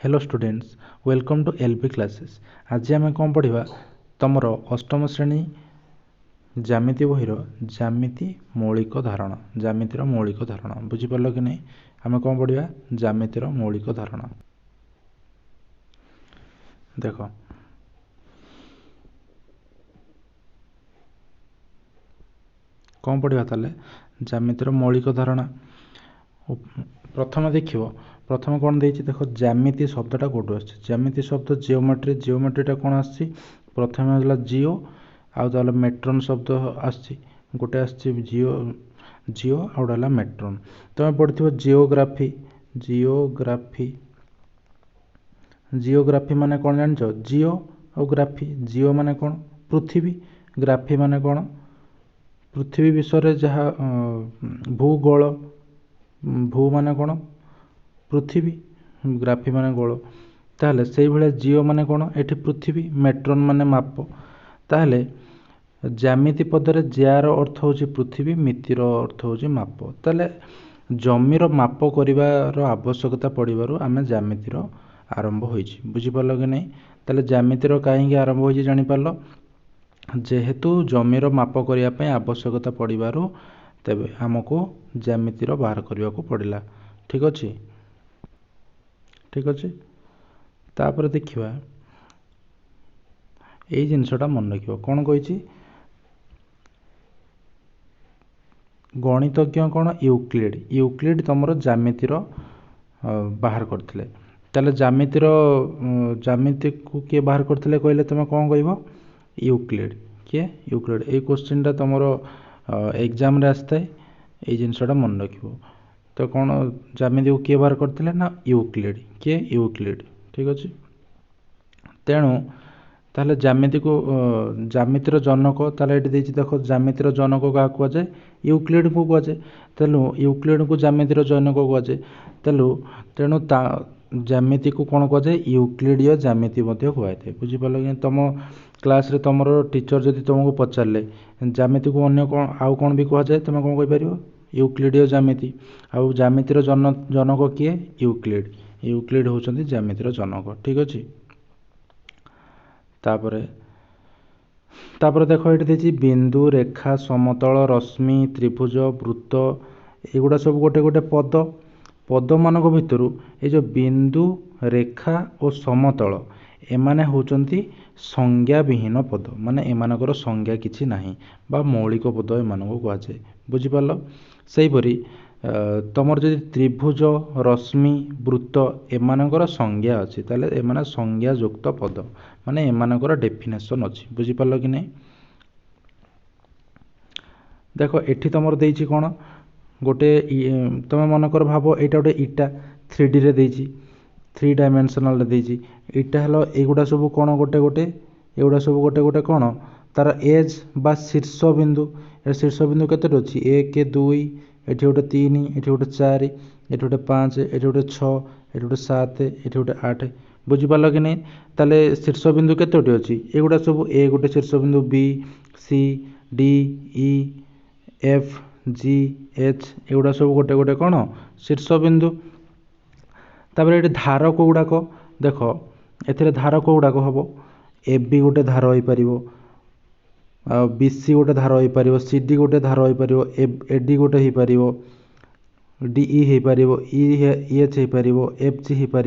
Hello students, welcome to LP classes. आज आम कौन पढ़ा तुमर अष्टम श्रेणी ज्यामिति बहिर ज्यामिति मौलिक धारणा। ज्यामितिर मौलिक धारणा बुझीपार कि नहीं? आम कौन पढ़ा ज्यामितिर मौलिक धारणा। देख कौन पढ़ा ताले ज्यामितिर मौलिक धारणा। प्रथम देख प्रथम कौन देख ज्यामिति शब्दटा कौटू आस। ज्यामिति शब्द जिओमेट्री, जिओमेट्रीटा कौन आस प्रथम है जिओ आउ मेट्रोन शब्द आसी गोटे जिओ जिओ आउटा मेट्रोन। तुम पढ़ी जिओग्राफी। जिओग्राफी जिओग्राफी माने कौन जान? जिओ और ग्राफी। जिओ माने कौन? पृथ्वी। ग्राफी माने कौन? पृथ्वी विषय जहाँ भूगोल। भू माने कौन? पृथ्वी। ग्राफी माने गोल। ताहले से भाया जिओ माने कौन? एठी पृथ्वी। मेट्रोन माने माप। ताहले ज्यामिति पदरे जार अर्थ होची पृथ्वी, मितिर अर्थ होची माप। ताहले जमीर माप करिवार आवश्यकता पड़िबारु आमे ज्यामितिर आरंभ होईची। बुझी पारलो कि नहीं? ताहले ज्यामितिर काहेकि आरंभ होईची जानि पारलो? जेहेतु जमीर माप करिया पय आवश्यकता पड़िबारु तेबे हमको ज्यामितिर बाहर करिया को पड़िला। ठीक अछि? ठीक अच्छे। तापर देखिए यही जिनसटा मन रख कौन कही गणितज्ञ कौन? यूक्लिड। यूक्लिड तुम ज्यामितिर बाहर करते। ताले ज्यामितिर ज्यामिति को किए बाहर करते कहले तुम कौन कह? यूक्लिड। किए? यूक्लिड। ये क्वेश्चन तुम एग्जाम आसता है। ये जिनसटा मन रख तो कौन ज्यामिति को किए बाहर करते ना? यूक्लिड। किए? यूक्लिड। ठीक अच्छे। तेणु ताहले ज्यामिति को ज्यामितिर जनक ताहले ये देख ज्यामितिर जनक क्या कहुए? यूक्लिड को कहुए। तेणु यूक्लिड को ज्यामितिर जनक कहुए। तेणु ज्यामिति को कौन कहुए? यूक्लिडीय ज्यामिति कहुए। बुझीपार कि तुम क्लास रे तुम टीचर जदि तुमको पचारे ज्यामिति को अन्य कौन आउ कौन भी कहुए तुम कौन कहीपर? यूक्लिडीय ज्यामिति। आउ ज्यामितिर जनक किए? यूक्लिड। यूक्लिड होचंदी ज्यामितिर जनक। ठीक अच्छे। तापर देख ये बिंदु, रेखा, समतल, रश्मि, त्रिभुज, वृत्त एगुड़ा सब गोटे गोटे पद। पद मानक भितर ये जो बिंदु, रेखा और समतल एमाने होचंती संज्ञा विहीन पद। माने एमानकर संज्ञा किछि नाही बा मौलिक पद एमानक कहुए। बुझीपार? सेहीपरि तुमर जदि त्रिभुज, रश्मि, वृत्त एमानकर संज्ञा अच्छी ताले एमाने संज्ञा युक्त पद। माने एमानकर डेफिनेशन अच्छी। बुझीपार कि नहीं? देख एठी तुमर देइछि कौन गोटे तुम मनकर भाव एटा गोटे इटा 3D रे देइछि, 3 डायमेंशनल रे देइछि। इटा हलो एगुडा सब कौन गोटे गोटे एगुडा सब गोटे गोटे कौन तार एज बा शीर्ष बिंदु। शीर्ष बिंदु केते अछि? 1 2 एठी गोटे 3 एठी गोटे 4 एठी गोटे 5 एठी गोटे 6 एठी गोटे 7 एठी गोटे 8। बुझीपार कि नहीं? ताले शीर्ष बिंदु केतोटी अछि? एगुडा सब ए गोटे शीर्ष बिंदु, B C D E F G H एगुडा सब गोटे गोटे कौन शीर्ष बिंदु। तापर ये धारक गुड़ाक देख ए धारक गुड़ाक हम ए बी गोटे धार हो पार, बी सी गोटे धार हो पार, सी डी गोटे धार हो पार, ए डी गोटे हो पार, डी ई हो पार, ई एच हो पार, एफ जी हो पार,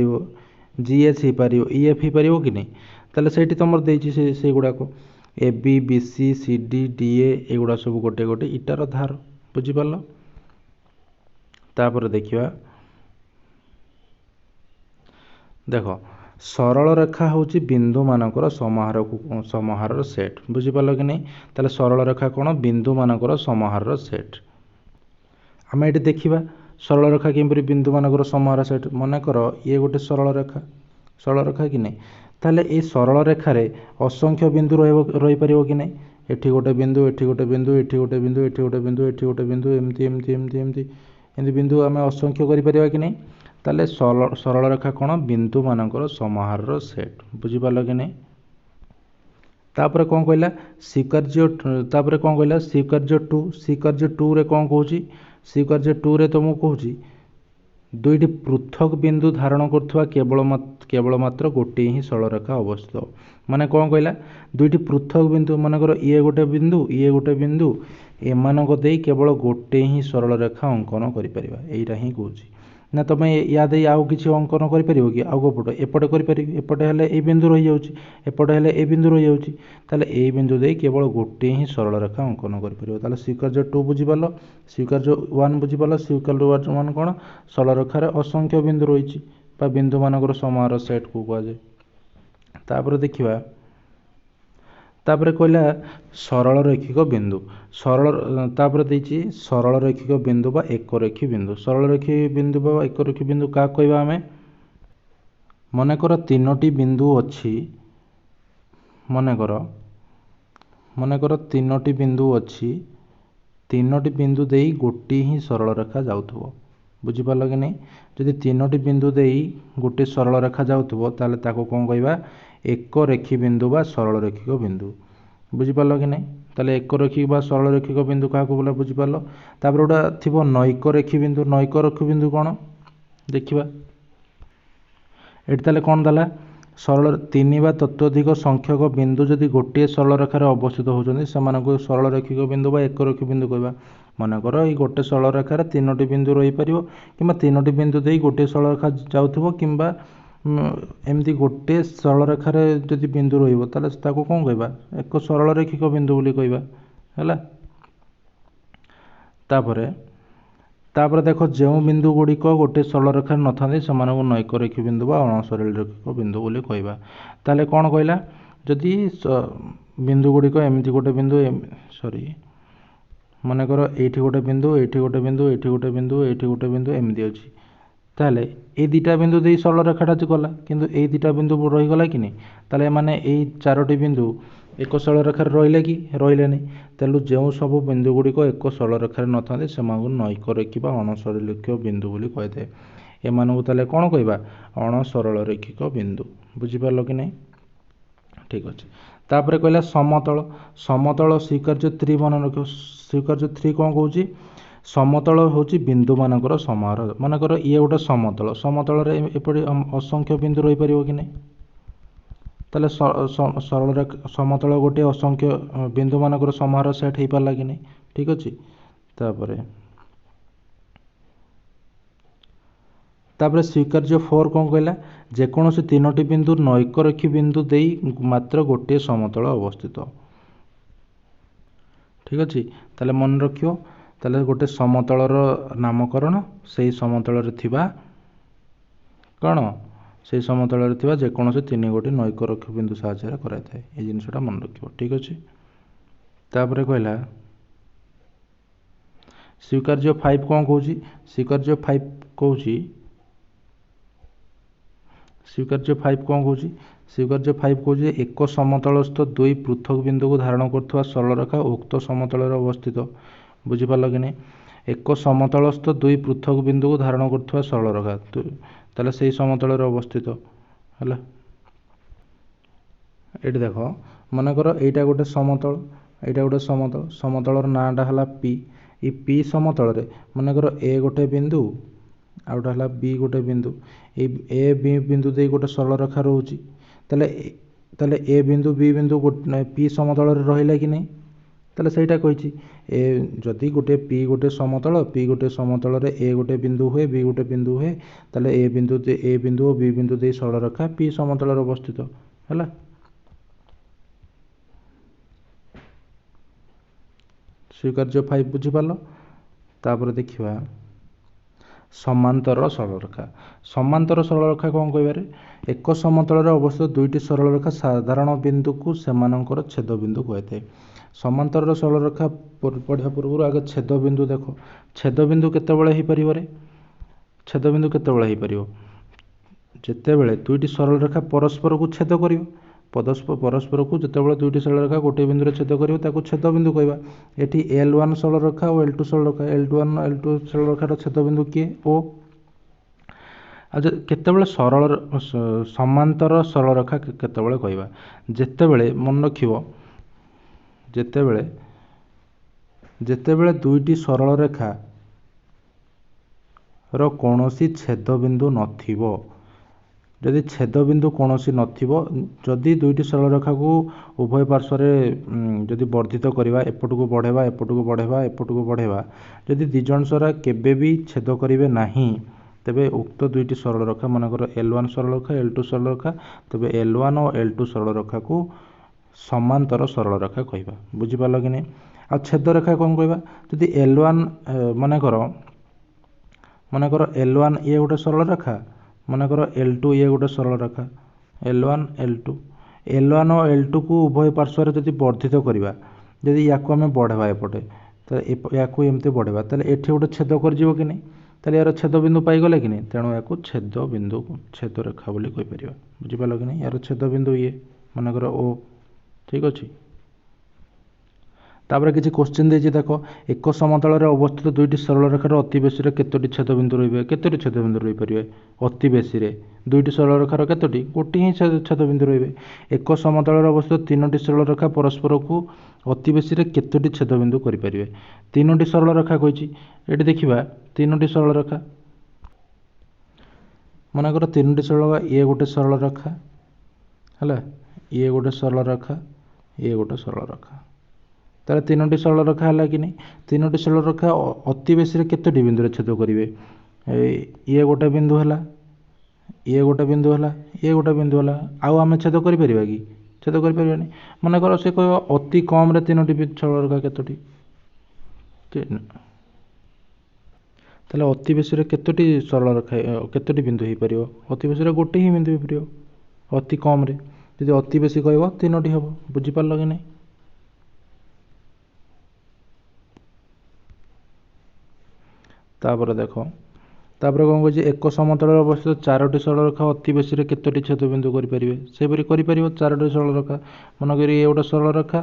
जी एच हो पार, ई एफ हो पार कि नहीं? ताले से तुम देती से गुड़ाक A B B C C D D एगुड़ा सब गोटे गोटे इटार धार। बुझीपार? तापर देखिए देख सरल रेखा हूँ बिंदु मानकर समाहार सेट। बुझीपार कि नहीं? ताले सरल रेखा कौन? बिंदु मानकर समाहार सेट। आम ये देखा सरल रेखा किपरि बिंदु मानकर समाहार सेट। मनकर ये गोटे सरल रेखा, सरल रेखा कि नहीं? ताहले ये सरल रेखार असंख्य बिंदु रही पार कि नहीं? एठी गोटे बिंदु, एठी गोटे बिंदु, एठी गोटे बिंदु, एठी गोटे बिंदु, एठी गोटे बिंदु, एमती एमती एमती एमती एमती बिंदु आम असंख्य कर कि नहीं? ताहले सरल रेखा कौन? बिंदु मानकर समाहार सेट। बुझीपार कि नहीं? तापर कौन कहला? स्वीकार्य। तापर कौन कहला? स्वीकार्य 2। स्वीकार्य 2 रे कौन कहूँ? स्वीकार्य 2 रे तुमको कहूँ दुईटी पृथक बिंदु धारण करथुवा केवल मात्र गोटे ही सरल रेखा अवस्थित माने कौन कहला दुईटी पृथक बिंदु मानकर ये गोटे बिंदु एमानक देई केवल गोटे ही सरल रेखा अंकन करिपरिबा एइटा ही कहूची ना तुम या दे आउ किसी अंकन करिपरिबो कि आउ पट एपटे करिपरिबि एपटे हेले ए बिंदु रही जाउची एपटे हेले ए बिंदु रही जाउची ताले ए बिंदु देई केवल गोटे ही सरल रेखा अंकन करिपरिबो ताले स्वीकार्य 2 बुझी पालो स्वीकार्य 1 बुझी पालो स्वीकार्य 1 कोन सरल रेखार असंख्य बिंदु रही बा बिंदु मानकर समारोह सेट को कह जाए तापर देखिबा तापर कहला सरल रैखिक बिंदु सरल तापर देछि सरल रैखिक बिंदु बा एक रेखी बिंदु सरल रेखी बिंदु बा एक रेखी बिंदु का कहबा हमें मनकर तीनोटी बिंदु अछि मनकर तीनोटी बिंदु अछि तीनोटी बिंदु देई गोटी ही सरल रेखा जाउथबो बुझी पालो कि नहीं जदि तीनोटी बिंदु देई गोटे सरल रेखा जाउथबो ताले ताको कोन कहबा एक रेखी बिंदु बा सरल रेखिक बिंदु बुझिपार कि नहीं ताले एक रेखिक बा सरल रेखिक बिंदु क्या बोला बुझिपार तापर गोटा थी नैक रेखी बिंदु कौन देखा ये ताले कौन देला सरल तीन बा तत्वधिक संख्यक बिंदु जदि गोटे सरल रेखार अवस्थित होती से सरल रेखिक बिंदु बा एक रेखी बिंदु कहवा मनकर ये गोटे सरल रेखार तीनोटी बिंदु रही पार कि तीनोटी बिंदु दे गोटे सरल रेखा जाऊथबो किंबा एमती गोटे सरल रेखार जदि बिंदु रही कौन कहवा एक सरल रेखिक बिंदु बोली कहवा है तापर देख जो बिंदु गुड़िक गोटे सरल रेखार न था से नैक रेखी बिंदु बा अणसरल रेखिक बिंदु बोली कहवा ताले कौन कहला जदि बिंदु गुड़िक एमती गोटे बिंदु सॉरी मनकर एठी गोटे बिंदु एठी गोटे बिंदु एठी गोटे बिंदु एठी गोटे बिंदु एमती अच्छी ताले ए दुटा बिंदु दे सरल रेखाटा गला किंतु ए दुटा बिंदु रहीगला कि नहीं ताले माने ए चारोटी बिंदु एक सरल रेखार रहिले कि रहिले नहीं तेलु जो सब बिंदु गुड़िक एक सरल रेखार न था से नैक रेखी बा अणसरल रेखिक बिंदु बोली कही एमानकु ताले कौन कहबा अणसरल रेखिक बिंदु बुझिपारल कि नहीं ठीक अच्छे तापर कहला समतल समतल स्वीकार्य 3 मन रख स्वीकार्य 3 कौन कहूँ समतल होची बिंदु मानकर समारोह मानकर ये गोटे समतल समतल एपटे असंख्य बिंदु रही पारिबो कि नहीं ताले सरल समतल गोटे असंख्य बिंदु मानकर समारोह सेट हो पारला कि नहीं ठीक अच्छे तापर स्वीकार्य 4 कौन कहला जेकोसी तीनोटी बिंदु नैक रेखी बिंदु देई मात्र गोटे समतल अवस्थित ठीक अच्छे ताले मन रखियो ताले गोटे समतलर नामकरण से समतल थिबा कौन से समतल थिबा जेकोसी तीन गोटी नैक रेखी बिंदु साहाय्य कराई थाए ये जिनसटा मन रखियो ठीक अच्छे तापर कहला स्वीकार्य 5 कौन कहूँ स्वीकार्य 5 कहूँ स्वीकार्य 5 कौन कहूँ स्वीकार्य 5 कहूँ एक समतलस्थ दुई पृथक बिंदु को धारण कर सरल रेखा उक्त समतल अवस्थित बुझिपार कि नहीं एक समतलस्थ दुई पृथक बिंदु को धारण कर सरल रेखा ताले से समतल अवस्थित है ये देख मनकर एटा गोटे समतल समतलर नाटा है पी समतल मनकर ए गोटे बिंदु आ गोटे है बी गोटे बिंदु ए बी बिंदु दे गोटे सरल रेखा रोची ताले ए बिंदु बी बिंदु पी समतल रहा कि नहीं ताले सहीटा कही ए जदि गोटे पी गोटे समतल ए गोटे बिंदु हुए बी गोटे बिंदु हुए ताले ए बिंदु और बी बिंदु दे सरल रेखा पी समतल अवस्थित है स्वीकार्य 5 बुझिपार तापर देखिबा समांतर सरल रेखा कौन कहबारे एक समतल अवस्थित दुईटी सरल रेखा साधारण बिंदु को सेमानकर छेद बिंदु कहते समांतर सरल रेखा पढ़ा पूर्व आगे छेद बिंदु देख छेद बिंदु केतेबेले हो पारिबो रे छेद बिंदु केतेबेले हो पारिबो जेतेबेले दुईटी सरल रेखा परस्पर को छेद करिवो परस्पर को जितेबाला दुईटी सरल रेखा गोटे बिंदु छेद कर छेद बिंदु कहवा ये L1 सरल रेखा और L2 सरल रेखा L2 सरल रेखार छेद बिंदु किए ओ केतेबेले सरल समांतर सरल रेखा केतेबेले कहवा जेतेबेले मन रखिबो जेतेबेले दुईटी सरल रेखा रो कौनसी छेद बिंदु नथिबो जदि छेदबिंदु कौन नथिबो जदि दुईटी सरल रेखा को उभय पार्श्व जदि वर्धित करवा एपटू बढ़ेवा एपटू बढ़ेवा एपटू बढ़ेवा जदि दी जन सारा केबे भी छेद करेंगे नहीं तेबे उक्त दुईटी सरल रेखा मनकर L1 सरल रेखा L2 सरल रेखा तेबे L1 और L2 सरल रेखा को समांतर सरल रेखा कहवा बुझिपाल कि नहीं आ छेद रेखा कौन कहवा जदि L1 मनकर L1 ये गोटे सरल रेखा मनकर L2 ये गोटे सरल रेखा L1 L2 और L2 को उभय पार्श्व जदि वर्धित करवा जदि या आम बढ़ेवा एपटे तो या एमती बढ़ेवा ताले एठी गोटे छेद कर कि नहीं ताले यार छेद बिंदु पाईगले कि नहीं तेणु या छेद बिंदु छेद रेखा बोली कहीपर बुझिपाल कि नहीं यार छेद बिंदु ये मनकर ओ ठीक अच्छे तापर किसी क्वेश्चन देछि देखो एक समतल रे अवस्थित दुईटी सरल रेखार अति बेसी रे केतोटी छेदबिंदु रहिबे केतोटी छेदबिंदु रहि परिबे अति बेसी रे दुईटी सरल रेखार केतोटी गोटी ही छेदबिंदु रहिबे एक समतल रे अवस्थित तीनोटी सरल रेखा परस्पर को अति बेसी रे केतोटी छेदबिंदु करि परिबे तीनोटी सरल रेखा कहिछि एठी देखिबा तीनोटी सरल रेखा मनकर तीनोटी सरल ये गोटे सरल रेखा हला ये गोटे सरल रेखा ये गोटे सरल रेखा तार तीनोटी सरल रेखा है कि नहीं तीनोटी सरल रेखा अति बेसी केतोटी बिंदु छेद करेंगे ये गोटे बिंदु है ये गोटे बिंदु है ये गोटे बिंदु है आउ आम छेद कर कि छेद कर मनकर से कह अति कम रे तीनोटी सरल रेखा केतोटी ताले अति बेसी केतोटी सरल रेखा केतोटी बिंदु हो पार अति बेसी गोटे ही बिंदु हो पार अति कम रे यदि अति बेसी कह तीनोटी हम बुझिपार कि नहीं तापर देख तापर कौन कह एक समतल अवस्थित चारोटी सरल रेखा अति बेसी केतोटी छेदबिंदु करेंगे सेपरी कर चारोटी सरल रेखा मनकर ये गोटे सरल रेखा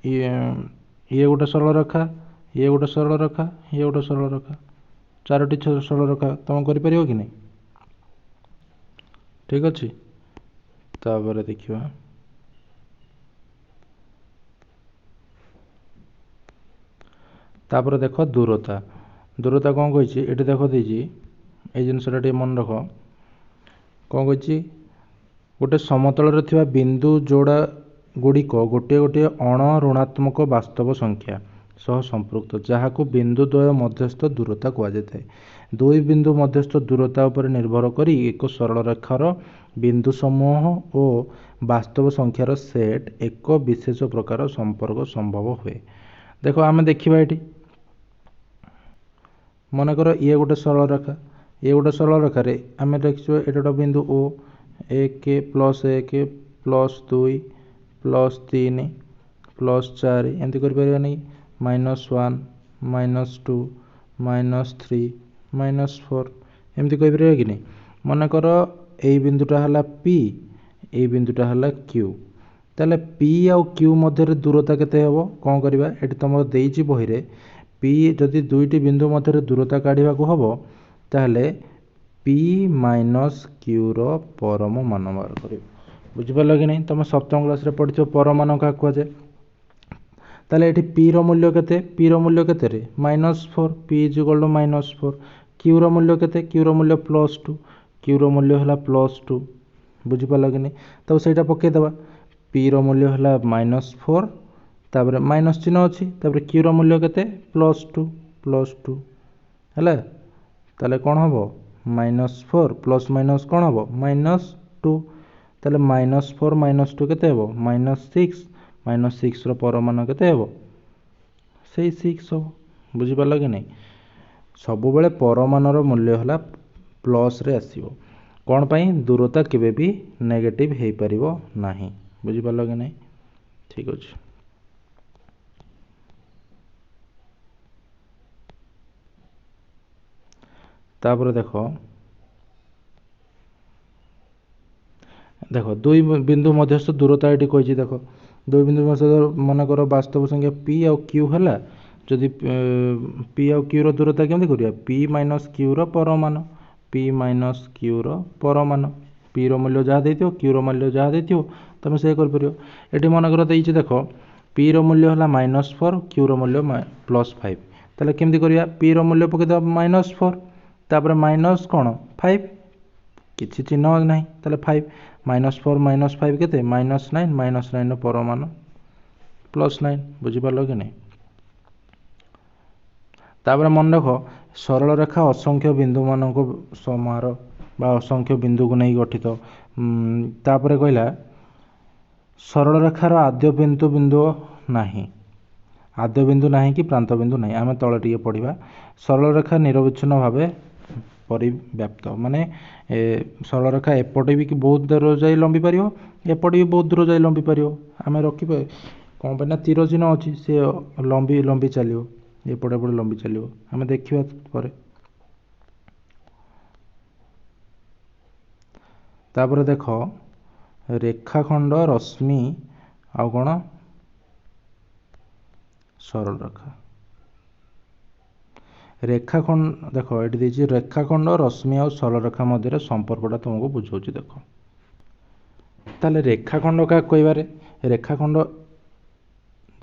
ये गोटे सरल रेखा ये गोटे सरल रेखा ये गोटे सरल रेखा चारोटी सरल रेखा तुम कर कि नहीं ठीक अच्छे तापर देखिए तापर देख दूरता दूरता कौन कही ये देख देजी ये जिनसा मन रख कौन कही गोटे समतल थिबा बिंदु जोड़ा गुड़िक गोटे गोटे अण ऋणात्मक वास्तव संख्या सह संपृक्त जहाँ को बिंदु द्वय मध्यस्थ दूरता कहुए दुई बिंदु मध्यस्थ दूरता उपर निर्भर करी एक सरल रेखार बिंदु समूह और वास्तव संख्यार सेट एक विशेष प्रकार संपर्क संभव हुए देख आम देखा ये मनकर ये गोटे सरल रेखा ये गोटे सरल रेखार आम देखिए ये गोटे बिंदु ओ एक प्लस 2 प्लस 3 प्लस 4 एमती कर नहीं -1 -2 -3 -4 एमती कहीपर कि नहीं मनकर यही बिंदुटा है पी यही बिंदुटा है क्यू ताले पी आउ क्यू मध्य दूरता केते हेबो कौन करवा ये तुम देइछि बही रे पी जदि दुईटी बिंदु मध्य दूरता काढ़ा को हम ताहले पी माइनस क्यूर परम मान बाहर कर बुझिपार कि नहीं तुम सप्तम क्लास पढ़ी परमान क्या कहुए ताहले ये पी रूल्य के पी रूल्य के -4 पी इज इक्वल टू -4 क्यूर मूल्य के क्यूर मूल्य +2 क्यूर मूल्य है +2 बुझिपार कि नहीं तब से पकईदे पी रूल्य है -4 तापर माइनस चिन्ह अच्छी तापर क्यूर मूल्य के +2 है ताले कौन हम -4 प्लस माइनस कौन हम -2 ताले -4 -2 केते हेबो -6 रो परमान केते हेबो से 6 हो बुझिपार कि नहीं सब बेले परमानर मूल्य है प्लस रे आसीबो कौन पाई दूरता केबे भी नेगेटिव हो पारिबो नाही बुझिपार कि नहीं ठीक अच्छे तापर देख दुई बिंदु मध्यस्थ दूरता ये कही देख दुई बिंदु मध्यस्थ मनकर वास्तव संख्या पी आउ क्यू है जदि पी आउ क्यू दूरता केमती करिया P minus Q Parman P minus Q Parman P मूल्य जहाँ देथियो क्यू मूल्य जहाँ देथियो तुम से कर ये मनकर देछि देख पी मूल्य है -4 क्यू मूल्य +5 ताले केमती करिया पी मूल्य पकईदे -4 तापर माइनस कौन 5 କିଛି ଚିହ୍ନ ନାହିଁ ତାହେଲେ 5 -4 -5 କେତେ -9 -9 ପରମାନ +9 ବୁଝିପାରିଲ କି ନାହିଁ। ତାପରେ ମନେ ରଖ ସରଳ ରେଖା ଅସଂଖ୍ୟ ବିନ୍ଦୁମାନଙ୍କ ସମାହାର ବା ଅସଂଖ୍ୟ ବିନ୍ଦୁକୁ ନେଇ ଗଠିତ। ତାପରେ କହିଲା ସରଳ ରେଖାର ଆଦ୍ୟ ବିନ୍ଦୁ ନାହିଁ, ଆଦ୍ୟ ବିନ୍ଦୁ ନାହିଁ କି ପ୍ରାନ୍ତ ବିନ୍ଦୁ ନାହିଁ। ଆମେ ତଳେ ଟିକେ ପଢ଼ିବା। ସରଳ ରେଖା ନିରବିଚ୍ଛିନ୍ନ ଭାବେ ପରିବ୍ୟାପ୍ତ, ମାନେ ସରଳ ରେଖା ଏପଟେ ବି ବହୁତ ଦୂର ଯାଇ ଲମ୍ବି ପାରିବ, ଏପଟେ ବି ବହୁତ ଦୂର ଯାଇ ଲମ୍ବି ପାରିବ। ଆମେ ରଖିବା କ'ଣ ପାଇଁ ନା ତୀର ଚିହ୍ନ ଅଛି, ସେ ଲମ୍ବି ଚାଲିବ, ଏପଟେ ଏପଟେ ଲମ୍ବି ଚାଲିବ। ଆମେ ଦେଖିବା ପରେ। ତାପରେ ଦେଖ ରେଖାଖଣ୍ଡ ରଶ୍ମି ଆଉ କ'ଣ ସରଳ ରେଖା। ରେଖାଖଣ୍ଡ ଦେଖ ଏଠି ଦେଇଛି ରେଖାଖଣ୍ଡ ରଶ୍ମି ଆଉ ସରଳ ରେଖା ମଧ୍ୟରେ ସମ୍ପର୍କଟା ତୁମକୁ ବୁଝାଉଛି। ଦେଖ ତାହେଲେ ରେଖାଖଣ୍ଡ କାହାକୁ କହିବାରେ, ରେଖାଖଣ୍ଡ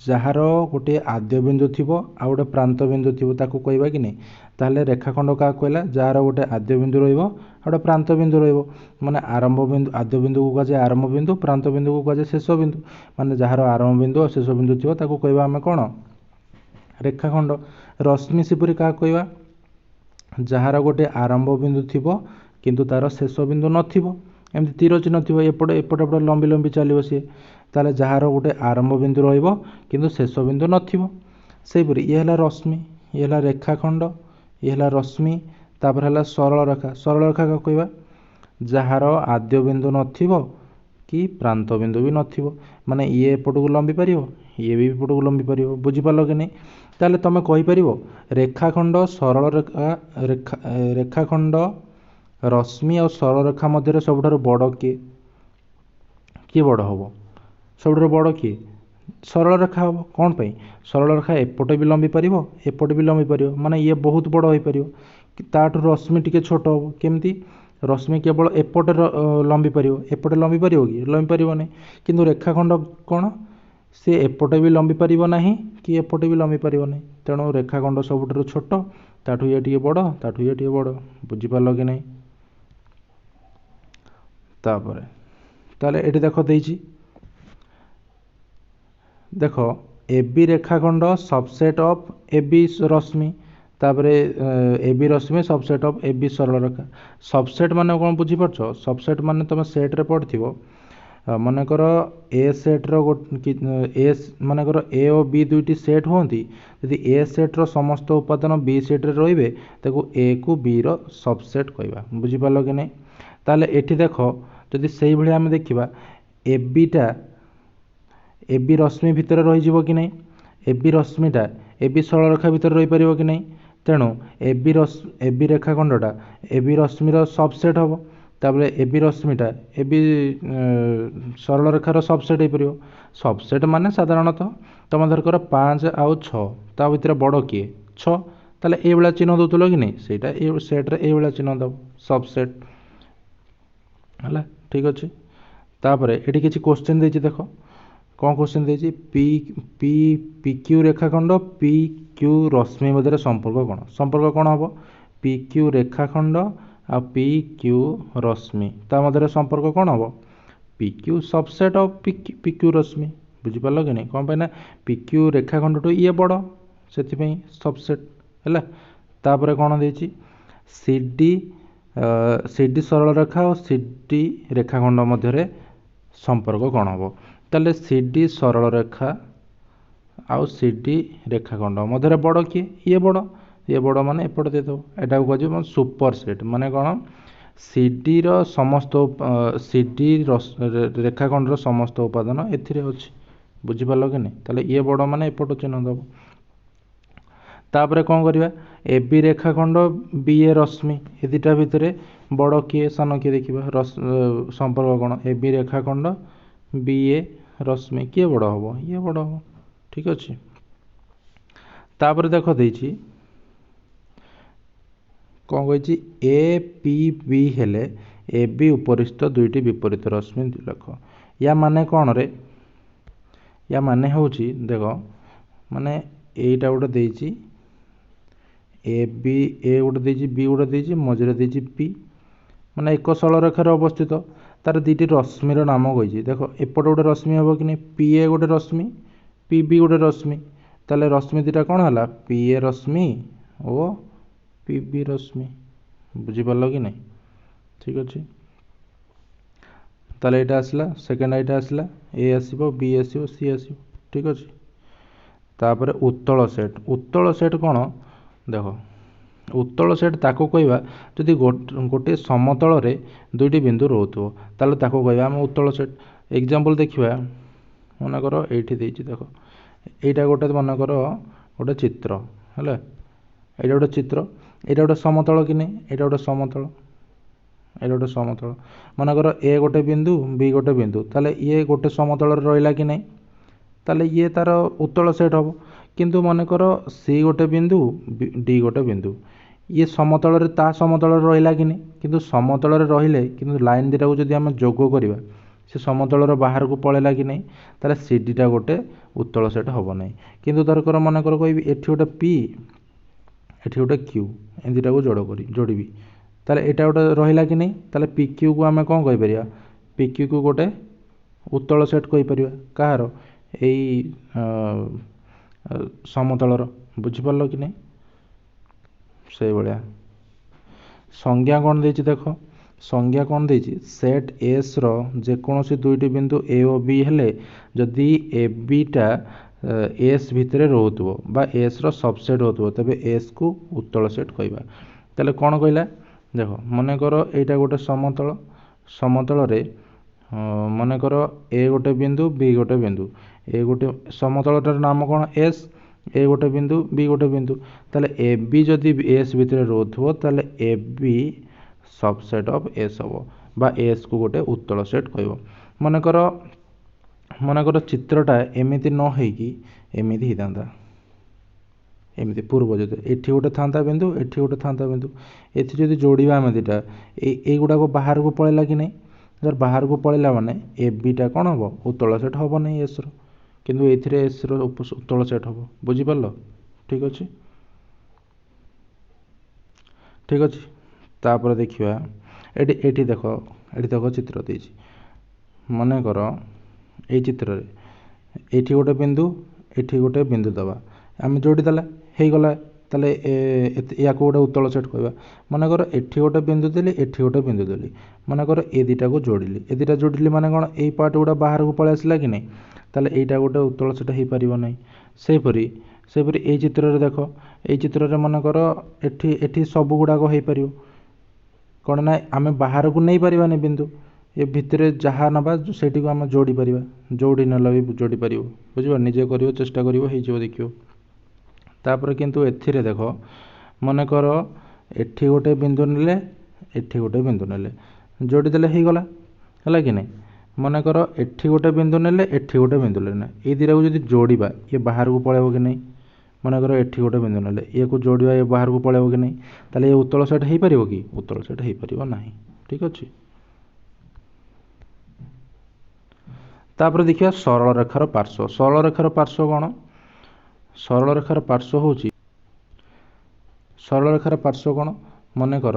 ଯାହାର ଗୋଟିଏ ଆଦ୍ୟ ବିନ୍ଦୁ ଥିବ ଆଉ ଗୋଟେ ପ୍ରାନ୍ତ ବିନ୍ଦୁ ଥିବ ତାକୁ କହିବା କି ନାହିଁ। ତାହେଲେ ରେଖାଖଣ୍ଡ କାହାକୁ କହିଲା, ଯାହାର ଗୋଟେ ଆଦ୍ୟ ବିନ୍ଦୁ ରହିବ ଆଉ ଗୋଟେ ପ୍ରାନ୍ତ ବିନ୍ଦୁ ରହିବ। ମାନେ ଆରମ୍ଭ ବିନ୍ଦୁ, ଆଦ୍ୟ ବିନ୍ଦୁକୁ କୁହାଯାଏ ଆରମ୍ଭ ବିନ୍ଦୁ, ପ୍ରାନ୍ତ ବିନ୍ଦୁକୁ କୁହାଯାଏ ଶେଷ ବିନ୍ଦୁ। ମାନେ ଯାହାର ଆରମ୍ଭ ବିନ୍ଦୁ ଆଉ ଶେଷ ବିନ୍ଦୁ ଥିବ ତାକୁ କହିବା ଆମେ କ'ଣ, ରେଖାଖଣ୍ଡ। ରଶ୍ମି ସେପରି କାହାକୁ କହିବା, ଯାହାର ଗୋଟେ ଆରମ୍ଭ ବିନ୍ଦୁ ଥିବ କିନ୍ତୁ ତାର ଶେଷ ବିନ୍ଦୁ ନଥିବ, ଏମିତି ତୀର ଚିହ୍ନ ଥିବ, ଏପଟେ ଏପଟେ ଲମ୍ବି ଲମ୍ବି ଚାଲିବ ସିଏ। ତାହେଲେ ଯାହାର ଗୋଟେ ଆରମ୍ଭ ବିନ୍ଦୁ ରହିବ କିନ୍ତୁ ଶେଷ ବିନ୍ଦୁ ନଥିବ। ସେହିପରି ଇଏ ହେଲା ରଶ୍ମି, ଇଏ ହେଲା ରେଖାଖଣ୍ଡ, ଇଏ ହେଲା ରଶ୍ମି। ତାପରେ ହେଲା ସରଳ ରେଖା। ସରଳ ରେଖା କାହାକୁ କହିବା, ଯାହାର ଆଦ୍ୟ ବିନ୍ଦୁ ନଥିବ କି ପ୍ରାନ୍ତ ବିନ୍ଦୁ ବି ନଥିବ। ମାନେ ଇଏ ଏପଟକୁ ଲମ୍ବି ପାରିବ, ଇଏ ବି ଏପଟକୁ ଲମ୍ବି ପାରିବ। ବୁଝିପାରିଲ କି ନାହିଁ। ତାହେଲେ ତୁମେ କହିପାରିବ ରେଖାଖଣ୍ଡ ସରଳ ରେଖାଖଣ୍ଡ ରଶ୍ମି ଆଉ ସରଳ ରେଖା ମଧ୍ୟରେ ସବୁଠାରୁ ବଡ଼ କିଏ, କିଏ ବଡ଼ ହେବ? ସବୁଠାରୁ ବଡ଼ କିଏ? ସରଳ ରେଖା ହେବ। କ'ଣ ପାଇଁ? ସରଳ ରେଖା ଏପଟେ ବି ଲମ୍ବି ପାରିବ, ଏପଟେ ବି ଲମ୍ବି ପାରିବ, ମାନେ ଇଏ ବହୁତ ବଡ଼ ହୋଇପାରିବ। ତାଠୁ ରଶ୍ମି ଟିକେ ଛୋଟ ହେବ। କେମିତି? ରଶ୍ମି କେବଳ ଏପଟେ ଲମ୍ବି ପାରିବ, ଏପଟେ ଲମ୍ବି ପାରିବ କି? ଲମ୍ବି ପାରିବ ନାହିଁ। କିନ୍ତୁ ରେଖାଖଣ୍ଡ କ'ଣ, ସେ ଏପଟେ ବି ଲମ୍ବି ପାରିବ ନାହିଁ କି ଏପଟେ ବି ଲମ୍ବି ପାରିବ ନାହିଁ। ତେଣୁ ରେଖାଖଣ୍ଡ ସବୁଠାରୁ ଛୋଟ, ତାଠୁ ଇଏ ଟିକେ ବଡ଼, ତାଠୁ ଇଏ ଟିକେ ବଡ଼। ବୁଝିପାରିଲ କି ନାହିଁ। ତାପରେ ତାହେଲେ ଏଠି ଦେଖ ଦେଇଛି, ଦେଖ ଏ ବି ରେଖାଖଣ୍ଡ ସବସେଟ୍ ଅଫ୍ ଏ ବି ରଶ୍ମି। ତାପରେ ଏ ବି ରଶ୍ମି ସବସେଟ୍ ଅଫ୍ ଏ ବି ସରଳ ରେଖା। ସବସେଟ୍ ମାନେ କ'ଣ ବୁଝିପାରୁଛ? ସବସେଟ୍ ମାନେ ତୁମେ ସେଟ୍ରେ ପଢ଼ିଥିବ, ମନେକର ଏ ସେଟ୍ର ମନେକର ଏ ଓ ବି ଦୁଇଟି ସେଟ୍ ହୁଅନ୍ତି। ଯଦି ଏ ସେଟ୍ର ସମସ୍ତ ଉପାଦାନ ବି ସେଟ୍ରେ ରହିବେ ତାକୁ ଏ କୁ ବିର ସବସେଟ୍ କହିବା। ବୁଝିପାରିଲ କି ନାହିଁ। ତାହେଲେ ଏଠି ଦେଖ ଯଦି ସେଇଭଳି ଆମେ ଦେଖିବା, ଏ ବିଟା ଏ ବି ରଶ୍ମି ଭିତରେ ରହିଯିବ କି ନାହିଁ, ଏ ବି ରଶ୍ମିଟା ଏ ବି ସରଳ ରେଖା ଭିତରେ ରହିପାରିବ କି ନାହିଁ। ତେଣୁ ଏ ବି ରେଖାଖଣ୍ଡଟା ଏ ବି ରଶ୍ମିର ସବସେଟ୍ ହେବ। ତାପରେ ଏ ବି ରଶ୍ମିଟା ଏ ବି ସରଳ ରେଖାର ସବସେଟ୍ ହୋଇପାରିବ। ସବସେଟ୍ ମାନେ ସାଧାରଣତଃ ତୁମେ ଧରକର 5 ଆଉ 6, ତା ଭିତରେ ବଡ଼ କିଏ? 6। ତାହେଲେ ଏଇଭଳିଆ ଚିହ୍ନ ଦେଉଥିଲ କି ନାହିଁ, ସେଇଟା ଏ ସେଟ୍ରେ ଏଇଭଳିଆ ଚିହ୍ନ ଦେବ, ସବସେଟ୍ ହେଲା। ଠିକ୍ ଅଛି। ତାପରେ ଏଠି କିଛି କୋଶ୍ଚିନ୍ ଦେଇଛି, ଦେଖ କ'ଣ କୋଶ୍ଚିନ୍ ଦେଇଛି। ପି କ୍ୟୁ ରେଖାଖଣ୍ଡ ପି କ୍ୟୁ ରଶ୍ମି ମଧ୍ୟରେ ସମ୍ପର୍କ କ'ଣ? ସମ୍ପର୍କ କ'ଣ ହେବ? ପି କ୍ୟୁ ରେଖାଖଣ୍ଡ ଆଉ ପି କ୍ୟୁ ରଶ୍ମି ତା ମଧ୍ୟରେ ସମ୍ପର୍କ କ'ଣ ହେବ? P Q subset of P Q Rashmi. ବୁଝିପାରିଲ କି ନାହିଁ। କ'ଣ ପାଇଁ ନା ପି କ୍ୟୁ ରେଖାଖଣ୍ଡଠୁ ଇଏ ବଡ଼, ସେଥିପାଇଁ ସବସେଟ୍ ହେଲା। ତାପରେ କ'ଣ ଦେଇଛି, ସି ଡି ସରଳ ରେଖା ଆଉ ସି ଡି ରେଖାଖଣ୍ଡ ମଧ୍ୟରେ ସମ୍ପର୍କ କ'ଣ ହେବ? ତାହେଲେ ସି ଡି ସରଳ ରେଖା ଆଉ ସି ଡି ରେଖାଖଣ୍ଡ ମଧ୍ୟରେ ବଡ଼ କିଏ? ଇଏ ବଡ଼। ଇଏ ବଡ଼ ମାନେ ଏପଟେ ଦେଇଦେବ। ଏଟାକୁ କୁହାଯିବ ସୁପର ସେଟ୍। ମାନେ କ'ଣ, ସି ଡିର ସମସ୍ତ ସି ଡି ରେଖାଖଣ୍ଡର ସମସ୍ତ ଉପାଦାନ ଏଥିରେ ଅଛି। ବୁଝିପାରିଲ କି ନାହିଁ। ତାହେଲେ ଇଏ ବଡ଼ ମାନେ ଏପଟ ଚିହ୍ନ ଦେବ। ତାପରେ କ'ଣ କରିବା, ଏ ବି ରେଖାଖଣ୍ଡ ବି ଏ ରଶ୍ମି, ଏ ଦୁଇଟା ଭିତରେ ବଡ଼ କିଏ ସାନ କିଏ ଦେଖିବା। ସମ୍ପର୍କ କ'ଣ, ଏ ବି ରେଖାଖଣ୍ଡ ବି ଏ ରଶ୍ମି କିଏ ବଡ଼ ହେବ? ଇଏ ବଡ଼ ହେବ। ଠିକ୍ ଅଛି। ତାପରେ ଦେଖ ଦେଇଛି କ'ଣ କହିଛି, ଏ ପି ବି ହେଲେ ଏ ବି ଉପରିସ୍ଥ ଦୁଇଟି ବିପରୀତ ରଶ୍ମି ଲେଖ। ୟା ମାନେ କ'ଣ ରେ? ୟା ମାନେ ହେଉଛି, ଦେଖ ମାନେ ଏଇଟା ଗୋଟେ ଦେଇଛି, ଏ ଗୋଟେ ଦେଇଛି, ବି ଗୋଟେ ଦେଇଛି, ମଝିରେ ଦେଇଛି ପି। ମାନେ ଏକ ସରଳରେଖାରେ ଅବସ୍ଥିତ। ତାର ଦୁଇଟି ରଶ୍ମିର ନାମ କହିଛି। ଦେଖ ଏପଟେ ଗୋଟେ ରଶ୍ମି ହେବ କି ନାହିଁ, ପି ଏ ଗୋଟେ ରଶ୍ମି, ପି ବି ଗୋଟେ ରଶ୍ମି। ତାହେଲେ ରଶ୍ମି ଦୁଇଟା କ'ଣ ହେଲା, ପି ଏ ରଶ୍ମି ଓ ପି ବି ରଶ୍ମି। ବୁଝିପାରିଲ କି ନାହିଁ? ଠିକ୍ ଅଛି। ତାହେଲେ ଏଇଟା ଆସିଲା, ସେକେଣ୍ଡ ଏଇଟା ଆସିଲା, ଏ ଆସିବ, ବି ଆସିବ, ସି ଆସିବ। ଠିକ୍ ଅଛି। ତାପରେ ଉତ୍ତଳ ସେଟ୍। ଉତ୍ତଳ ସେଟ୍ କ'ଣ ଦେଖ, ଉତ୍ତଳ ସେଟ୍ ତାକୁ କହିବା ଯଦି ଗୋଟିଏ ସମତଳରେ ଦୁଇଟି ବିନ୍ଦୁ ରହୁଥିବ, ତାହେଲେ ତାକୁ କହିବା ଆମେ ଉତ୍ତଳ ସେଟ୍। ଏକ୍ଜାମ୍ପଲ୍ ଦେଖିବା, ମନେକର ଏଇଠି ଦେଇଛି ଦେଖ, ଏଇଟା ଗୋଟେ ମନେକର ଗୋଟେ ଚିତ୍ର ହେଲା, ଏଇଟା ଗୋଟେ ଚିତ୍ର, ଏଇଟା ଗୋଟେ ସମତଳ କି ନାହିଁ, ଏଇଟା ଗୋଟେ ସମତଳ, ଏଇଟା ଗୋଟେ ସମତଳ। ମନେକର ଏ ଗୋଟେ ବିନ୍ଦୁ, ବି ଗୋଟେ ବିନ୍ଦୁ, ତାହେଲେ ଇଏ ଗୋଟେ ସମତଳରେ ରହିଲା କି ନାହିଁ, ତାହେଲେ ଇଏ ତାର ଉତ୍ତଳ ସେଟ୍ ହେବ। କିନ୍ତୁ ମନେକର ସି ଗୋଟେ ବିନ୍ଦୁ, ଡି ଗୋଟେ ବିନ୍ଦୁ, ଇଏ ସମତଳରେ ତା ସମତଳରେ ରହିଲା କି ନାହିଁ, କିନ୍ତୁ ସମତଳରେ ରହିଲେ କିନ୍ତୁ ଲାଇନ୍ ଦୁଇଟାକୁ ଯଦି ଆମେ ଯୋଗ କରିବା, ସେ ସମତଳର ବାହାରକୁ ପଳେଇଲା କି ନାହିଁ, ତାହେଲେ ସି ଡିଟା ଗୋଟେ ଉତ୍ତଳ ସେଟ୍ ହେବ ନାହିଁ। କିନ୍ତୁ ଧରକର ମନେକର କହିବି ଏଠି ଗୋଟେ ପି, ଏଠି ଗୋଟେ କ୍ୟୁ, ଏ ଦୁଇଟାକୁ ଯୋଡ଼ିବି, ତାହେଲେ ଏଇଟା ଗୋଟେ ରହିଲା କି ନାହିଁ, ତାହେଲେ ପି କ୍ୟୁକୁ ଆମେ କ'ଣ କହିପାରିବା, ପି କ୍ୟୁକୁ ଗୋଟେ ଉତ୍ତଳ ସେଟ୍ କହିପାରିବା। କାହାର, ଏଇ ସମତଳର। ବୁଝିପାରିଲ କି ନାହିଁ? ସେଇଭଳିଆ ସଂଜ୍ଞା କ'ଣ ଦେଇଛି ଦେଖ, ସଂଜ୍ଞା କ'ଣ ଦେଇଛି, ସେଟ୍ ଏସ୍ର ଯେକୌଣସି ଦୁଇଟି ବିନ୍ଦୁ ଏ ଓ ବି ହେଲେ ଯଦି ଏ ବିଟା ଏସ୍ ଭିତରେ ରହୁଥିବ ବା ଏସ୍ର ସବସେଟ୍ ହେଉଥିବ, ତେବେ ଏସ୍କୁ ଉତ୍ତଳ ସେଟ୍ କହିବା। ତାହେଲେ କ'ଣ କହିଲା ଦେଖ, ମନେକର ଏଇଟା ଗୋଟେ ସମତଳ, ସମତଳରେ ମନେକର ଏ ଗୋଟେ ବିନ୍ଦୁ, ବି ଗୋଟେ ବିନ୍ଦୁ, ଏ ଗୋଟେ ସମତଳଟାର ନାମ କ'ଣ ଏସ୍, ଏ ଗୋଟେ ବିନ୍ଦୁ, ବି ଗୋଟେ ବିନ୍ଦୁ, ତାହେଲେ ଏ ବି ଯଦି ଏସ୍ ଭିତରେ ରହୁଥିବ, ତାହେଲେ ଏ ବି ସବସେଟ୍ ଅଫ୍ ଏସ୍ ହେବ ବା ଏସ୍କୁ ଗୋଟେ ଉତ୍ତଳ ସେଟ୍ କହିବ। ମନେକର ଚିତ୍ରଟା ଏମିତି ନ ହେଇକି ଏମିତି ହେଇଥାନ୍ତା, ଏମିତି ପୂର୍ବ ଯଦି ଏଠି ଗୋଟେ ଥାନ୍ତା ବିନ୍ଦୁ, ଏଠି ଗୋଟେ ଥାନ୍ତା ବିନ୍ଦୁ, ଏଠି ଯଦି ଯୋଡ଼ିବା ଆମେ ଦୁଇଟା, ଏଇଗୁଡ଼ାକ ବାହାରକୁ ପଳେଇଲା କି ନାହିଁ, ଧର ବାହାରକୁ ପଳେଇଲା ମାନେ ଏ ବିଟା କ'ଣ ହେବ, ଉତ୍ତଳ ସେଟ୍ ହେବ ନାହିଁ ଏସ୍ର, କିନ୍ତୁ ଏଇଥିରେ ଏସ୍ର ଉତ୍ତଳ ସେଟ୍ ହେବ। ବୁଝିପାରିଲ? ଠିକ୍ ଅଛି, ଠିକ୍ ଅଛି। ତାପରେ ଦେଖିବା ଏଠି ଦେଖ, ଏଠି ଦେଖ ଚିତ୍ର ଦେଇଛି, ମନେକର ଏଇ ଚିତ୍ରରେ ଏଇଠି ଗୋଟେ ବିନ୍ଦୁ, ଏଠି ଗୋଟେ ବିନ୍ଦୁ ଦେବା, ଆମେ ଯୋଡ଼ି ଦେଲା ହେଇଗଲା, ତାହେଲେ ୟାକୁ ଗୋଟେ ଉତ୍ତଳ ସେଟ୍ କହିବା। ମନେକର ଏଠି ଗୋଟେ ବିନ୍ଦୁ ଦେଲି, ଏଠି ଗୋଟେ ବିନ୍ଦୁ ଦେଲି, ମନେକର ଏ ଦୁଇଟାକୁ ଯୋଡ଼ିଲି, ଏ ଦୁଇଟା ଯୋଡ଼ିଲି ମାନେ କ'ଣ, ଏଇ ପାର୍ଟ ଗୁଡ଼ା ବାହାରକୁ ପଳେଇ ଆସିଲା କି ନାହିଁ, ତାହେଲେ ଏଇଟା ଗୋଟେ ଉତ୍ତଳ ସେଟ୍ ହେଇପାରିବ ନାହିଁ। ସେହିପରି ଏଇ ଚିତ୍ରରେ ଦେଖ, ଏଇ ଚିତ୍ରରେ ମନେକର ଏଠି ସବୁ ଗୁଡ଼ାକ ହେଇପାରିବ କ'ଣ ନା, ଆମେ ବାହାରକୁ ନେଇପାରିବାନି ବିନ୍ଦୁ, ଏ ଭିତରେ ଯାହା ନେବା ସେଇଠିକୁ ଆମେ ଯୋଡ଼ି ପାରିବା, ଯୋଡ଼ି ନେଲେ ବି ଯୋଡ଼ି ପାରିବ। ବୁଝିବ, ନିଜେ କରିବ, ଚେଷ୍ଟା କରିବ, ହେଇଯିବ, ଦେଖିବ। ତାପରେ କିନ୍ତୁ ଏଥିରେ ଦେଖ, ମନେକର ଏଠି ଗୋଟେ ବିନ୍ଦୁ ନେଲେ, ଏଠି ଗୋଟେ ବିନ୍ଦୁ ନେଲେ, ଯୋଡ଼ି ଦେଲେ ହେଇଗଲା, ହେଲା କି ନାହିଁ। ମନେକର ଏଠି ଗୋଟେ ବିନ୍ଦୁ ନେଲେ, ଏଠି ଗୋଟେ ବିନ୍ଦୁ ନେଲେ, ଏଇ ଦୁଇଟାକୁ ଯଦି ଯୋଡ଼ିବା ଇଏ ବାହାରକୁ ପଳେଇବ କି ନାହିଁ। ମନେକର ଏଠି ଗୋଟେ ବିନ୍ଦୁ ନେଲେ, ଇଏକୁ ଯୋଡ଼ିବା, ଇଏ ବାହାରକୁ ପଳେଇବ କି ନାହିଁ, ତାହେଲେ ଏ ଉତ୍ତଳ ସେଟ୍ ହେଇପାରିବ କି, ଉତ୍ତଳ ସେଟ୍ ହେଇପାରିବ ନାହିଁ। ଠିକ୍ ଅଛି। ତାପରେ ଦେଖିବା ସରଳରେଖାର ପାର୍ଶ୍ୱ। ସରଳରେଖାର ପାର୍ଶ୍ୱ କ'ଣ, ସରଳରେଖାର ପାର୍ଶ୍ୱ ହେଉଛି, ସରଳରେଖାର ପାର୍ଶ୍ୱ କ'ଣ, ମନେକର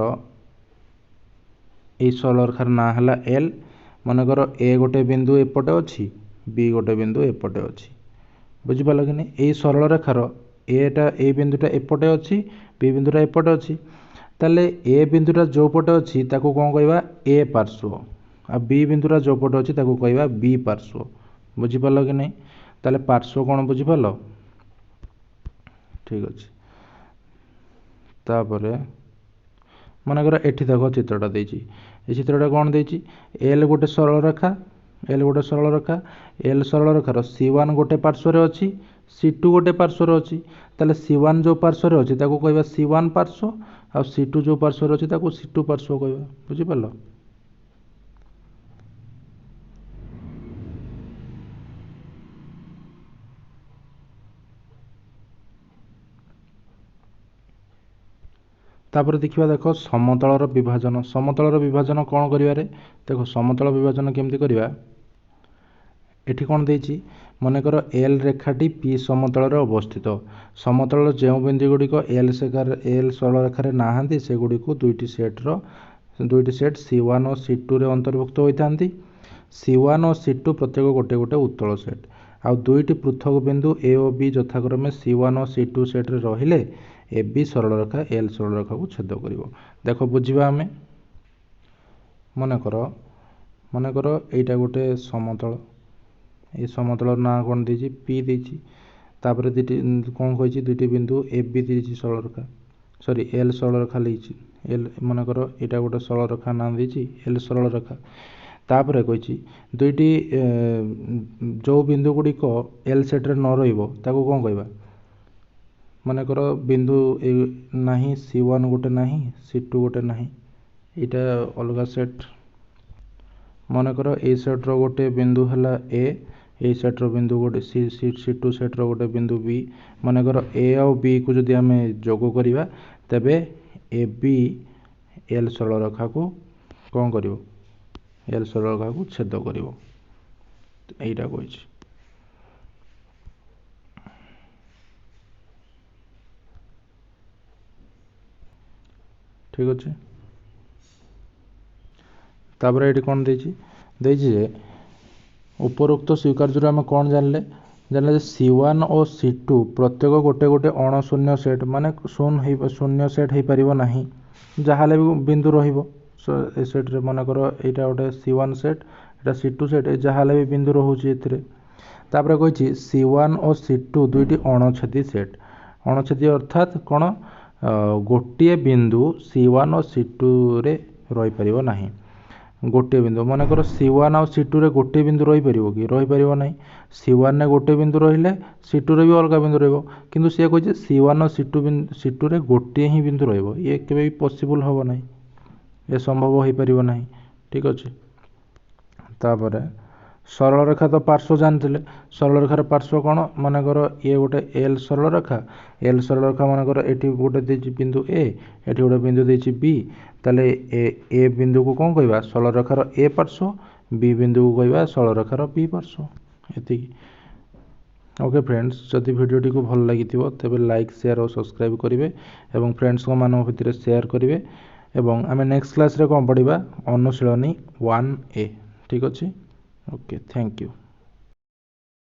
ଏଇ ସରଳରେଖାର ନାଁ ହେଲା ଏଲ୍। ମନେକର ଏ ଗୋଟେ ବିନ୍ଦୁ ଏପଟେ ଅଛି, ବି ଗୋଟେ ବିନ୍ଦୁ ଏପଟେ ଅଛି। ବୁଝିପାରିଲ କି ନାହିଁ? ଏଇ ସରଳରେଖାର ଏଇ ବିନ୍ଦୁଟା ଏପଟେ ଅଛି, ବି ବିନ୍ଦୁଟା ଏପଟେ ଅଛି, ତାହେଲେ ଏ ବିନ୍ଦୁଟା ଯେଉଁ ପଟେ ଅଛି ତାକୁ କ'ଣ କହିବା, ଏ ପାର୍ଶ୍ୱ, ଆଉ ବି ବିନ୍ଦୁଟା ଯେଉଁ ପଟେ ଅଛି ତାକୁ କହିବା ବି ପାର୍ଶ୍ୱ। ବୁଝିପାରିଲ କି ନାହିଁ? ତାହେଲେ ପାର୍ଶ୍ୱ କ'ଣ ବୁଝିପାରିଲ? ଠିକ୍ ଅଛି। ତାପରେ ମନେକର ଏଠି ଦେଖ ଚିତ୍ରଟା ଦେଇଛି, ଏ ଚିତ୍ରଟା କ'ଣ ଦେଇଛି, ଏଲ୍ ଗୋଟେ ସରଳରେଖା, ଏଲ୍ ଗୋଟେ ସରଳରେଖା, ଏଲ୍ ସରଳରେଖାର C1 ଗୋଟେ ପାର୍ଶ୍ୱରେ ଅଛି, C2 ଗୋଟେ ପାର୍ଶ୍ୱରେ ଅଛି, ତାହେଲେ C1 ଯେଉଁ ପାର୍ଶ୍ୱରେ ଅଛି ତାକୁ କହିବା C1 ପାର୍ଶ୍ୱ, ଆଉ C2 ଯେଉଁ ପାର୍ଶ୍ୱରେ ଅଛି ତାକୁ C2 ପାର୍ଶ୍ୱ କହିବା। ବୁଝିପାରିଲ? ତାପରେ ଦେଖିବା ଦେଖ ସମତଳର ବିଭାଜନ। ସମତଳର ବିଭାଜନ କ'ଣ କରିବାରେ, ଦେଖ ସମତଳ ବିଭାଜନ କେମିତି କରିବା। ଏଠି କ'ଣ ଦେଇଛି, ମନେକର ଏଲ୍ ରେଖାଟି ପି ସମତଳରେ ଅବସ୍ଥିତ, ସମତଳର ଯେଉଁ ବିନ୍ଦୁ ଗୁଡ଼ିକ ଏଲ୍ ସରଳରେଖାରେ ନାହାନ୍ତି ସେଗୁଡ଼ିକୁ ଦୁଇଟି ସେଟ୍ର दुईटी सेट C1 और C2 रे अंतर्भुक्त होइथांती। C1 और C2 प्रत्येक गोटे गोटे उत्तल सेट आउ दुईटी पृथक बिंदु ए और बी यथाक्रमे C1 और C2 सेट रे रहिले ए बी सरल रेखा एल सरल रेखा को छेद करिवो। देखो बुझिबा आमे मनकर एटा गोटे समतल ए समतल ना कोन देछि पी देछि तापर दुईटी कोन कहिछि दुईटी बिंदु ए बी देछि सरल रेखा सॉरी एल सरल रेखा लेछि एल मनकर एटा गोटे सरल रेखा ना देछि एल सरल रेखा तापर कहिछि दुईटी जो बिंदु गुडी को एल सेट रे न रहिबो ताको कोन कहबा मनकर बिंदु नाही C1 गोटे नाही C2 गोटे नाही एटा अलगा सेट मनकर ए सेट रो गोटे बिंदु हला ए सेट रो बिंदु गोटे C2 सेट रो गोटे बिंदु बी मनकर ए और बी को जदि हमें जोग करिबा तबे ए बी एल सरल रेखा को कौन करिवो एल सरल रेखा को छेद करिवो एटा कहिछि। ठीक अच्छे तापर ये कौन देछि जे उपरोक्त स्वीकार्य आम कौन जानले जानले C1 और C2 प्रत्येक गोटे गोटे अणशून्य सेट माने शून्य सेट हो पारिबो नाही जहाले भी बिंदु रहिबो ए सेट रे मनकर एटा गोटे C1 सेट एटा C2 सेट जहाले भी बिंदु रहउछि एथिरे तापर कहिछि C1 और C2 दुईटी अणछेदी सेट अणछेदी अर्थात कोन गोटे बिंदु C1 और C2 रे रही पारिबो नाही गोटे बिंदु मनकर C1 और C2 रे गोटे बिंदु रही पारिबो कि रही पारिबो नाही C1 रे गोटे बिंदु रहिले C2 रे भी अलग बिंदु रहइबो किंतु से कहिजे C1 और C2 रे गोटे ही बिंदु रहइबो ये केबे भी पॉसिबल होबो नाही ये संभव होई पारिबो नाही। ठीक अछि तापर सरल रेखा तो पार्श्व जानथिले सरल रेखार पार्श्व कोन मनकर ये गोटे एल सरल रेखा मनकर एठी गोटे देछि बिंदु ए एठी गोटे बिंदु देछि बी ताले ए बिंदु को कोन कहबा सरल रेखार ए पार्श्व बी बिंदु को कहबा सरल रेखार बी पार्श्व एति। ओके फ्रेंड्स जदि वीडियोटी को भल लागिथिबो तबे लाइक शेयर और सब्सक्राइब करिवे एवं फ्रेंड्स को मानक भितर शेयर करिवे एवं आमे नेक्स्ट क्लास रे कोन पढिबा अनुशीलनी 1A। ठीक अछि ओके थैंक यू।